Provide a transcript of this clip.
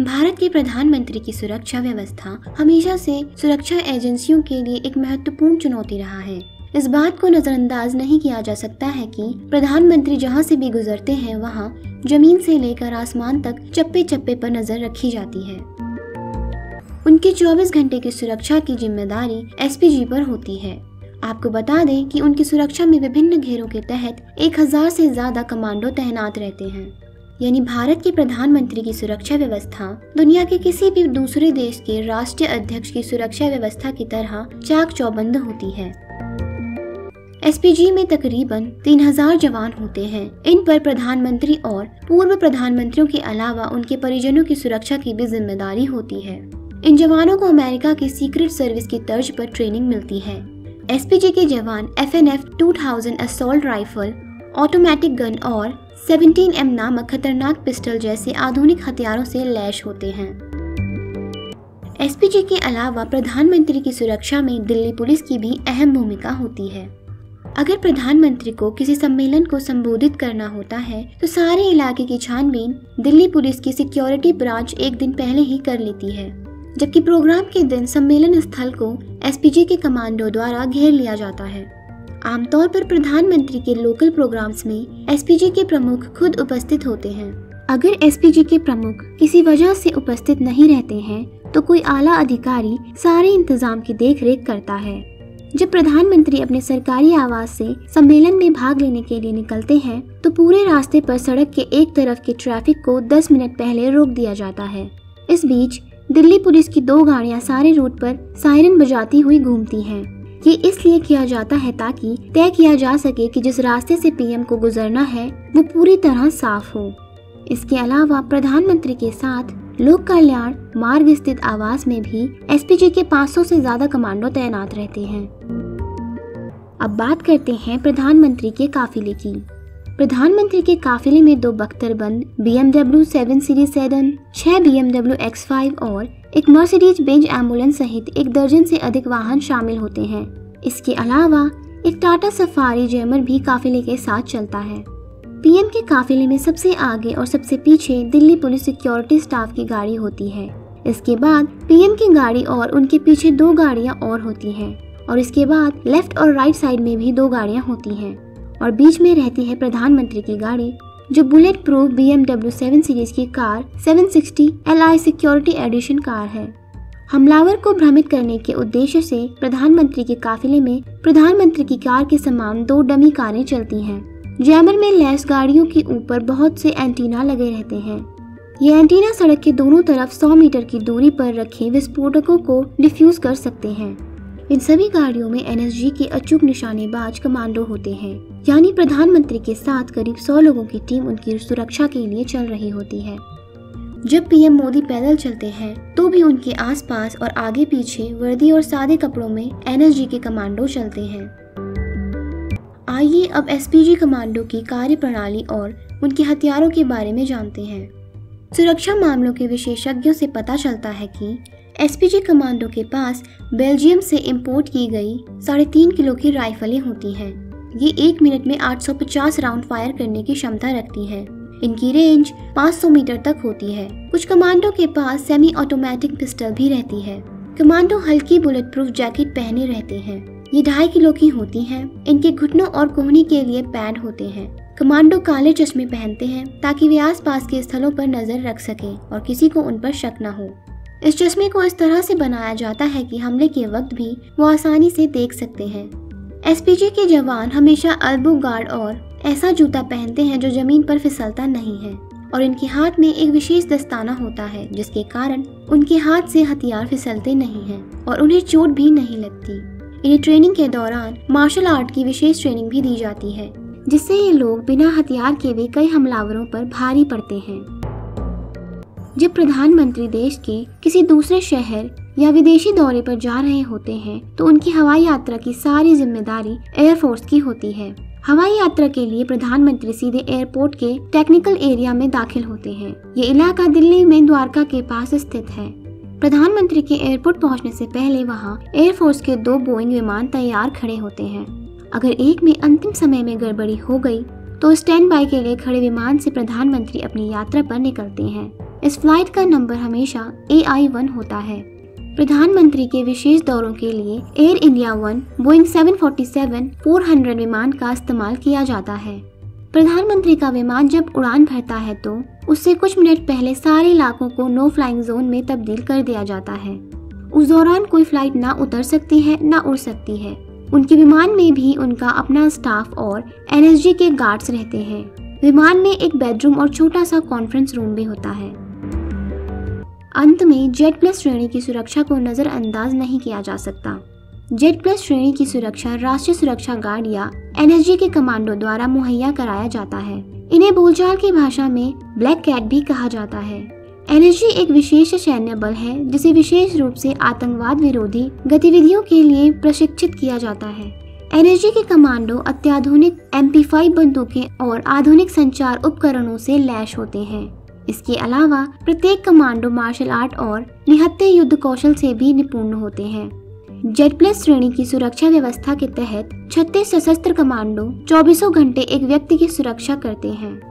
भारत के प्रधानमंत्री की सुरक्षा व्यवस्था हमेशा से सुरक्षा एजेंसियों के लिए एक महत्वपूर्ण चुनौती रहा है। इस बात को नजरअंदाज नहीं किया जा सकता है कि प्रधानमंत्री जहां से भी गुजरते हैं वहां जमीन से लेकर आसमान तक चप्पे चप्पे पर नजर रखी जाती है। उनकी 24 घंटे की सुरक्षा की जिम्मेदारी एसपीजी पर होती है। आपको बता दें कि उनकी सुरक्षा में विभिन्न घेरों के तहत 1000 से ज्यादा कमांडो तैनात रहते हैं। यानी भारत के प्रधानमंत्री की सुरक्षा व्यवस्था दुनिया के किसी भी दूसरे देश के राष्ट्रीय अध्यक्ष की सुरक्षा व्यवस्था की तरह चाक चौबंद होती है। एसपीजी में तकरीबन 3000 जवान होते हैं। इन पर प्रधानमंत्री और पूर्व प्रधानमंत्रियों के अलावा उनके परिजनों की सुरक्षा की भी जिम्मेदारी होती है। इन जवानों को अमेरिका की सीक्रेट सर्विस की तर्ज पर ट्रेनिंग मिलती है। एसपीजी के जवान FNF 2000 assault rifle, automatic gun और 17M नामक खतरनाक पिस्टल जैसे आधुनिक हथियारों से लैस होते हैं। एसपीजी के अलावा प्रधानमंत्री की सुरक्षा में दिल्ली पुलिस की भी अहम भूमिका होती है। अगर प्रधानमंत्री को किसी सम्मेलन को संबोधित करना होता है तो सारे इलाके की छानबीन दिल्ली पुलिस की सिक्योरिटी ब्रांच एक दिन पहले ही कर लेती है, जबकि प्रोग्राम के दिन सम्मेलन स्थल को एसपीजी के कमांडो द्वारा घेर लिया जाता है। आमतौर पर प्रधानमंत्री के लोकल प्रोग्राम्स में एसपीजी के प्रमुख खुद उपस्थित होते हैं। अगर एसपीजी के प्रमुख किसी वजह से उपस्थित नहीं रहते हैं तो कोई आला अधिकारी सारे इंतजाम की देखरेख करता है। जब प्रधानमंत्री अपने सरकारी आवास से सम्मेलन में भाग लेने के लिए निकलते हैं तो पूरे रास्ते पर सड़क के एक तरफ के ट्रैफिक को 10 मिनट पहले रोक दिया जाता है। इस बीच दिल्ली पुलिस की 2 गाड़ियां सारे रूट पर सायरन बजाती हुई घूमती हैं। ये इसलिए किया जाता है ताकि तय किया जा सके कि जिस रास्ते से पीएम को गुजरना है वो पूरी तरह साफ हो। इसके अलावा प्रधानमंत्री के साथ लोक कल्याण मार्ग स्थित आवास में भी एसपीजी के 500 से ज्यादा कमांडो तैनात रहते हैं। अब बात करते हैं प्रधानमंत्री के काफिले की। प्रधानमंत्री के काफिले में 2 बख्तरबंद BMW 7 series sedan, 6 BMW X5 और एक मर्सिडीज बेंज एम्बुलेंस सहित 1 दर्जन से अधिक वाहन शामिल होते हैं। इसके अलावा एक टाटा सफारी जैमर भी काफिले के साथ चलता है। पीएम के काफिले में सबसे आगे और सबसे पीछे दिल्ली पुलिस सिक्योरिटी स्टाफ की गाड़ी होती है। इसके बाद पीएम की गाड़ी और उनके पीछे 2 गाड़ियां और होती हैं और इसके बाद लेफ्ट और राइट साइड में भी 2 गाड़ियां होती हैं और बीच में रहती है प्रधानमंत्री की गाड़ी जो बुलेट प्रूफ BMW 7 सीरीज की car 760 Li security edition car है। हमलावर को भ्रमित करने के उद्देश्य से प्रधानमंत्री के काफिले में प्रधानमंत्री की कार के समान 2 डमी कारें चलती हैं। जैमर में लैस गाड़ियों के ऊपर बहुत से एंटीना लगे रहते हैं। ये एंटीना सड़क के दोनों तरफ 100 मीटर की दूरी पर रखे विस्फोटकों को डिफ्यूज कर सकते हैं। इन सभी गाड़ियों में NSG के अचूक निशानेबाज कमांडो होते हैं, यानी प्रधानमंत्री के साथ करीब 100 लोगों की टीम उनकी सुरक्षा के लिए चल रही होती है। जब पीएम मोदी पैदल चलते हैं तो भी उनके आसपास और आगे पीछे वर्दी और सादे कपड़ों में NSG के कमांडो चलते हैं। आइए अब एसपीजी कमांडो की कार्यप्रणाली और उनके हथियारों के बारे में जानते हैं। सुरक्षा मामलों के विशेषज्ञों से पता चलता है कि एसपीजी कमांडो के पास बेल्जियम से इंपोर्ट की गई 3.5 किलो की राइफलें होती हैं। ये 1 मिनट में 850 राउंड फायर करने की क्षमता रखती हैं। इनकी रेंज 500 मीटर तक होती है। कुछ कमांडो के पास सेमी ऑटोमेटिक पिस्टल भी रहती है। कमांडो हल्की बुलेट प्रूफ जैकेट पहने रहते हैं। ये 2.5 किलो की होती हैं। इनके घुटनों और कोहनी के लिए पैड होते हैं। कमांडो काले चश्मे पहनते हैं ताकि वे आसपास के स्थलों पर नजर रख सकें और किसी को उन पर शक न हो। इस चश्मे को इस तरह से बनाया जाता है कि हमले के वक्त भी वो आसानी से देख सकते हैं। एसपीजी के जवान हमेशा अल्बो गार्ड और ऐसा जूता पहनते हैं जो जमीन पर फिसलता नहीं है और इनके हाथ में एक विशेष दस्ताना होता है जिसके कारण उनके हाथ से हथियार फिसलते नहीं हैं और उन्हें चोट भी नहीं लगती। इन्हें ट्रेनिंग के दौरान मार्शल आर्ट की विशेष ट्रेनिंग भी दी जाती है जिससे ये लोग बिना हथियार के भी कई हमलावरों पर भारी पड़ते हैं। जब प्रधानमंत्री देश के किसी दूसरे शहर या विदेशी दौरे पर जा रहे होते हैं तो उनकी हवाई यात्रा की सारी जिम्मेदारी एयरफोर्स की होती है। हवाई यात्रा के लिए प्रधानमंत्री सीधे एयरपोर्ट के टेक्निकल एरिया में दाखिल होते हैं। ये इलाका दिल्ली में द्वारका के पास स्थित है। प्रधानमंत्री के एयरपोर्ट पहुंचने से पहले वहां एयरफोर्स के 2 बोइंग विमान तैयार खड़े होते हैं। अगर एक में अंतिम समय में गड़बड़ी हो गई तो स्टैंड बाय के लिए खड़े विमान से प्रधानमंत्री अपनी यात्रा पर निकलते हैं। इस फ्लाइट का नंबर हमेशा AI-1 होता है। प्रधानमंत्री के विशेष दौरों के लिए एयर इंडिया 1 बोइंग 747-400 विमान का इस्तेमाल किया जाता है। प्रधानमंत्री का विमान जब उड़ान भरता है तो उससे कुछ मिनट पहले सारे इलाकों को नो फ्लाइंग जोन में तब्दील कर दिया जाता है। उस दौरान कोई फ्लाइट ना उतर सकती है ना उड़ सकती है। उनके विमान में भी उनका अपना स्टाफ और NSG के गार्ड्स रहते हैं। विमान में एक बेडरूम और छोटा सा कॉन्फ्रेंस रूम भी होता है। अंत में जेड प्लस श्रेणी की सुरक्षा को नजरअंदाज नहीं किया जा सकता। जेड प्लस श्रेणी की सुरक्षा राष्ट्रीय सुरक्षा गार्ड या NSG के कमांडो द्वारा मुहैया कराया जाता है। इन्हें बोलचाल की भाषा में ब्लैक कैट भी कहा जाता है। NSG एक विशेष सैन्य बल है जिसे विशेष रूप से आतंकवाद विरोधी गतिविधियों के लिए प्रशिक्षित किया जाता है। NSG के कमांडो अत्याधुनिक MP5 बंदूकें और आधुनिक संचार उपकरणों से लैस होते हैं। इसके अलावा प्रत्येक कमांडो मार्शल आर्ट और निहत्थे युद्ध कौशल से भी निपुण होते हैं। जेड प्लस श्रेणी की सुरक्षा व्यवस्था के तहत 36 सशस्त्र कमांडो 24 घंटे एक व्यक्ति की सुरक्षा करते हैं।